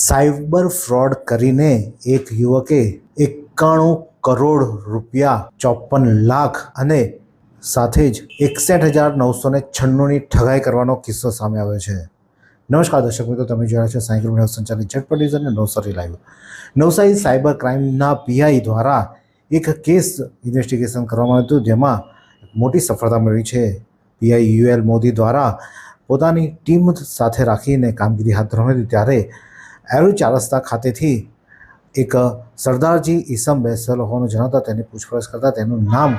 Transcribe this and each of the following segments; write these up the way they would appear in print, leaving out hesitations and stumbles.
Cyber fraud કરીને એક યુવકે 91 કરોડ રૂપિયા 54 લાખ અને સાથે જ 61,996ની ઠગાઈ કરવાનો કિસ્સો સામે આવ્યો છે। નમસ્કાર દર્શક મિત્રો, તમે જોયા છો સાયકલ મીડિયા સંચાલિત ઝટપટ ન્યૂઝ અને નવસારી લાઈવ। નવસારી સાયબર ક્રાઇમના પીઆઈ દ્વારા એક કેસ ઇન્વેસ્ટિગેશન કરવામાં આવ્યું હતું, જેમાં મોટી સફળતા મળી છે। પીઆઈ યુએલ મોદી દ્વારા પોતાની ટીમ સાથે રાખીને કામગીરી હાથ ધરવામાં હતી, ત્યારે એરુ ચાર રસ્તા ખાતેથી એક સરદારજી ઈસમ બેસેલો હોવાનું જણાવતા તેની પૂછપરછ કરતા તેનું નામ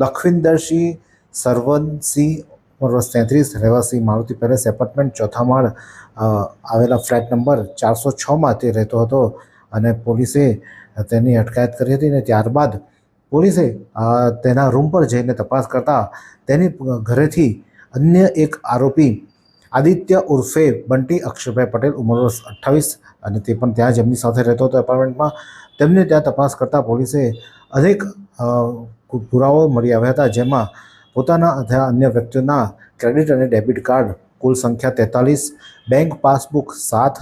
લખવિંદરસિંહ સરવનસિંહ વર્ષ 33, રહેવાસી મારુતિ પેલેસ એપાર્ટમેન્ટ ચોથા માળ આવેલા ફ્લેટ નંબર 406માં તે રહેતો હતો અને પોલીસે તેની અટકાયત કરી હતી। અને ત્યારબાદ પોલીસે તેના રૂમ પર જઈને તપાસ કરતા તેની ઘરેથી અન્ય એક આરોપી આદિત્ય ઉર્ફે બંટી અક્ષરભાઈ પટેલ ઉંમર વર્ષ 28 અને તે પણ ત્યાં જ એમની સાથે રહેતો હતો એપાર્ટમેન્ટમાં। તેમને ત્યાં તપાસ કરતાં પોલીસે અનેક પુરાવાઓ મળી આવ્યા હતા, જેમાં પોતાના તથા અન્ય વ્યક્તિઓના ક્રેડિટ અને ડેબિટ કાર્ડ કુલ સંખ્યા 43, બેંક પાસબુક 7,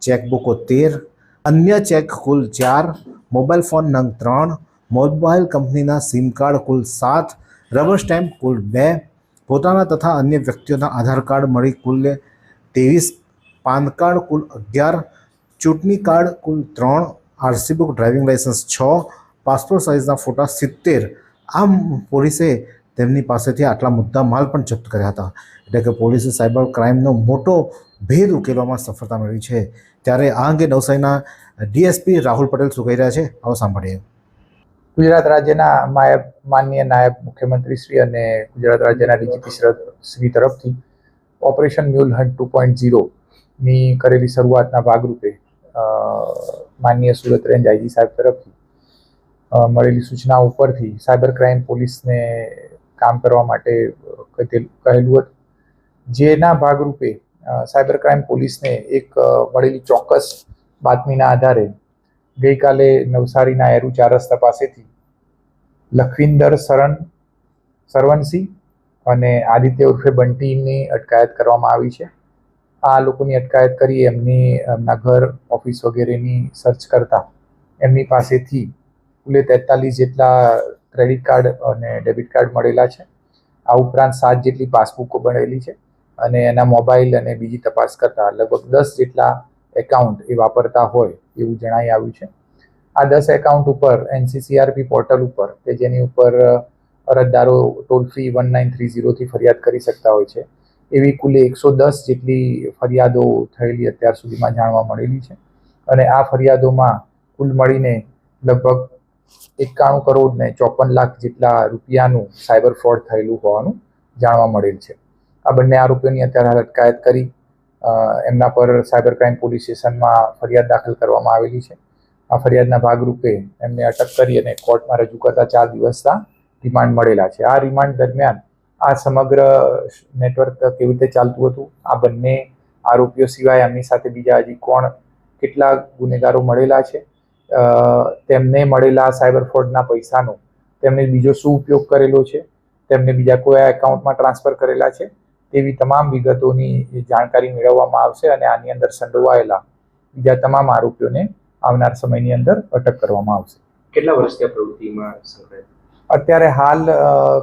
ચેકબુકો 13, અન્ય ચેક કુલ 4, મોબાઈલ ફોન નંગ 3, મોબાઈલ કંપનીના સિમ કાર્ડ કુલ 7, રબર સ્ટેમ્પ કુલ 2, પોતાના તથા અન્ય વ્યક્તિઓના આધાર કાર્ડ મળી કુલ 23, પાન કાર્ડ કુલ 11, ચૂંટણી કાર્ડ કુલ 3, RC book, driving licence 6, passport સાઇઝના ફોટા 70। આમ પોલીસે તેમની પાસેથી આટલા મુદ્દા માલ પણ જપ્ત કર્યા હતા। એટલે કે પોલીસે સાયબર ક્રાઇમનો મોટો ભેદ ઉકેલવામાં સફળતા મેળવી છે। ત્યારે આ અંગે નવસારીના ડીએસપી રાહુલ પટેલ શું કહી રહ્યા છે, આવો સાંભળીએ। ગુજરાત રાજ્યના માનનીય નાયબ મુખ્યમંત્રી શ્રી અને ગુજરાત રાજ્યના ડીજીપી શ્રી તરફથી ઓપરેશન મ્યુલ હન્ટ 2.0ની કરેલી શરૂઆતના ભાગરૂપે માનનીય સુરત રેન્જ આઈજી સાહેબ તરફથી મળેલી સૂચના ઉપરથી સાયબર ક્રાઇમ પોલીસને કામ કરવા માટે કહેલું હતું, જેના ભાગરૂપે સાયબર ક્રાઇમ પોલીસને એક મળેલી ચોક્કસ બાતમીના આધારે ગઈકાલે નવસારીના એરુ ચાર રસ્તા પાસેથી લખવિંદર સરવનસિંહ અને આદિત્ય ઉર્ફે બંટીની અટકાયત કરવામાં આવી છે। આ લોકોની અટકાયત કરી એમના ઘર, ઓફિસ વગેરેની સર્ચ કરતા એમની પાસેથી કુલે 43 જેટલા ક્રેડિટ કાર્ડ અને ડેબિટ કાર્ડ મળેલા છે। આ ઉપરાંત 7 જેટલી પાસબુકો મળેલી છે અને એના મોબાઈલ અને બીજી તપાસ કરતા લગભગ 10 જેટલા એકાઉન્ટ એ વાપરતા હોય એવું જણાઈ આવ્યું છે। આ 10 એકાઉન્ટ ઉપર એનસીસીઆરપી પોર્ટલ ઉપર કે જેની ઉપર અરજદારો ટોલ ફ્રી 1930થી ફરિયાદ કરી શકતા હોય છે, એવી કુલે 110 જેટલી ફરિયાદો થયેલી અત્યાર સુધીમાં જાણવા મળેલી છે। અને આ ફરિયાદોમાં કુલ મળીને લગભગ 91 કરોડ ને 54 લાખ જેટલા રૂપિયાનું સાયબર ફ્રોડ થયેલું હોવાનું જાણવા મળેલ છે। આ બંને આરોપીઓની અત્યારે હાલ અટકાયત કરી એમના પર સાયબર ક્રાઇમ પોલીસ સ્ટેશનમાં ફરિયાદ દાખલ કરવામાં આવેલી છે। આ ફરિયાદના ભાગરૂપે એમને અટક કરી અને કોર્ટમાં રજૂ કરતા 4 દિવસના રિમાન્ડ મળેલા છે। આ રિમાન્ડ દરમિયાન આ સમગ્ર નેટવર્ક કેવી રીતે ચાલતું હતું, આ બંને આરોપીઓ સિવાય એમની સાથે બીજા હજી કેટલા ગુનેગારો મળેલા છે, તેમને મળેલા સાયબર ફ્રોડના પૈસાનો તેમને બીજો શું ઉપયોગ કરેલો છે, તેમને બીજા કયા એકાઉન્ટમાં ટ્રાન્સફર કરેલા છે, તેવી તમામ વિગતોની જાણકારી મેળવવામાં આવશે અને આની અંદર સંડોવાયેલા બીજા તમામ આરોપીઓને આવનાર સમયની અંદર અટક કરવામાં આવશે। કેટલા વર્ષથી આ પ્રવૃત્તિમાં સંકળાયેલા? અત્યારે હાલ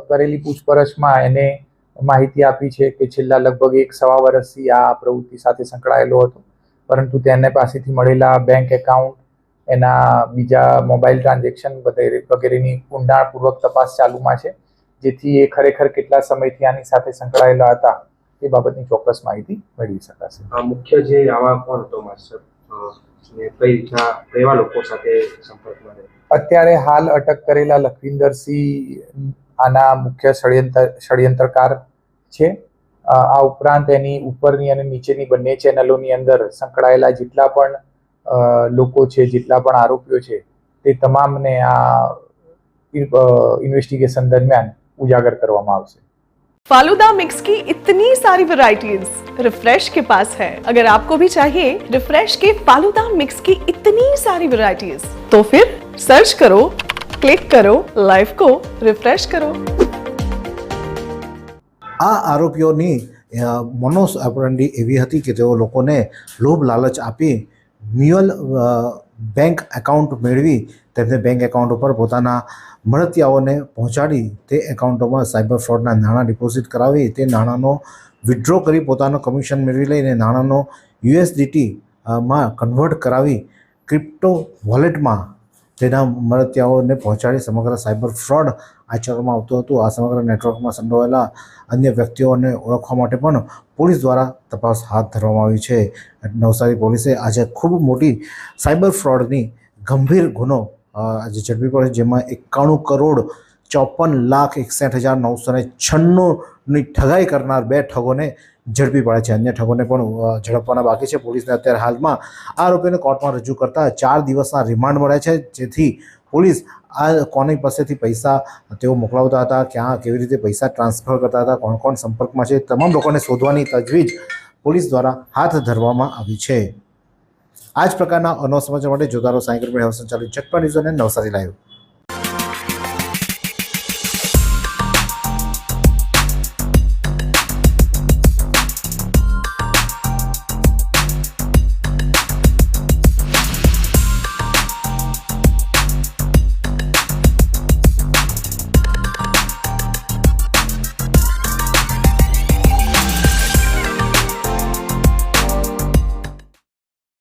કરેલી પૂછપરછમાં એને માહિતી આપી છે કે છેલ્લા લગભગ 1-1.25 વર્ષથી આ પ્રવૃત્તિ સાથે સંકળાયેલો હતો, પરંતુ તેને પાસેથી મળેલા બેંક એકાઉન્ટ, એના બીજા મોબાઈલ ટ્રાન્ઝેક્શન વગેરેની ઊંડાણપૂર્વક તપાસ ચાલુમાં છે, જેથી એ ખરેખર કેટલા સમયથી આની સાથે સંકળાયેલા હતા એ બાબતની ચોક્કસ માહિતી મેળવી શકાશે। મુખ્ય જે આવા કોણ હતો માસ્ટર, કઈ રીતના કેવા લોકો સાથે સંપર્કમાં રહે? અત્યારે હાલ અટક કરેલા લખવિંદરસિંહ આના મુખ્ય ષડયંત્રકાર છે। આ ઉપરાંત એની ઉપરની અને નીચેની બંને ચેનલોની અંદર સંકળાયેલા જેટલા પણ લોકો છે, જેટલા પણ આરોપીઓ છે, તે તમામને આ इन्वेस्टिगेशन दरमियान उजागर करवामा आवशे। फालूदा मिक्स की इतनी सारी वैरायटीज रिफ्रेश के पास है। अगर आपको भी चाहिए रिफ्रेश के फालूदा मिक्स की इतनी सारी वैरायटीज, तो फिर सर्च करो, क्लिक करो, लाइफ को रिफ्रेश करो। આ આરોપીઓની મોનોસ ઓપરેન્ડી એવી હતી કે તેઓ લોકોને લોભ લાલચ આપી મ્યુઅલ બેંક એકાઉન્ટ મેળવી તેમને બેંક એકાઉન્ટ ઉપર પોતાના મળતિયાઓને પહોંચાડી તે એકાઉન્ટોમાં સાયબર ફ્રોડના નાણાં ડિપોઝિટ કરાવી તે નાણાંનો વિથડ્રો કરી પોતાનો કમિશન મેળવી લઈને નાણાંનો યુએસડીટી માં કન્વર્ટ કરાવી ક્રિપ્ટો વોલેટમાં તેના મળતિયાઓને પહોંચાડી સમગ્ર સાયબર ફ્રોડ આચરવામાં આવતું હતું. આ સમગ્ર નેટવર્કમાં સંડોવાયેલા અન્ય વ્યક્તિઓને ઓળખવા માટે પણ પોલીસ દ્વારા તપાસ હાથ ધરવામાં આવી છે. નવસારી પોલીસે આજે ખૂબ મોટી સાયબર ફ્રોડની ગંભીર ગુનો આજે ઝડપી પડ્યો, જેમાં 91,64,61,996ની ઠગાઈ કરનાર 2 ઠગોને ઝડપી પાડ્યા છે. અન્ય ઠગોને પણ ઝડપવાના બાકી છે. પોલીસને અત્યારે હાલમાં આરોપીને કોર્ટમાં રજૂ કરતા 4 દિવસના રિમાન્ડ મળ્યા છે, જેથી પોલીસ આ કોની પાસેથી પૈસા તેઓ મોકલાવતા હતા, ક્યાં કેવી રીતે પૈસા ટ્રાન્સફર કરતા હતા, કોણ કોણ સંપર્કમાં છે, તમામ લોકોને શોધવાની તજવીજ પોલીસ દ્વારા હાથ ધરવામાં આવી છે. આ જ પ્રકારના અનવ સમાચાર માટે જોતા રહો સાયકલ મીડિયા સંચાલિત ચટપટ ન્યૂઝ અને નવસારી લાઈવ.